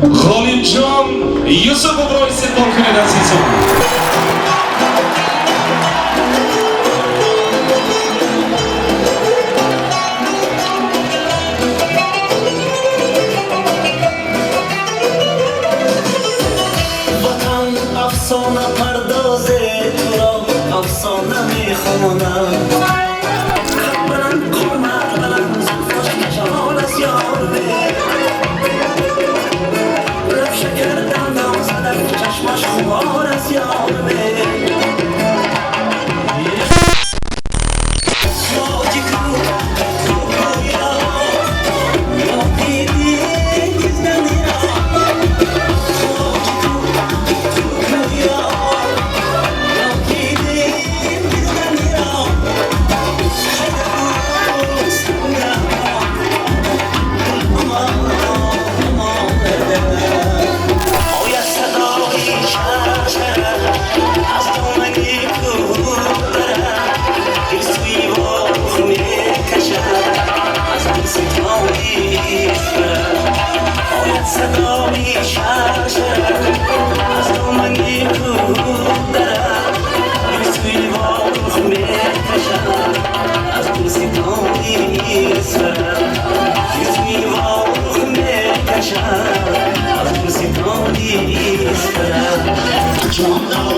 G'olibjon Yusuf Ibroy Sirkon kunidan sizon. Vatan afsona pardoze tura afsona میخونم بلند کمر بلند زلفاش کشان از یاره رفت شکر دندان زدن چشماش خوار از یاره John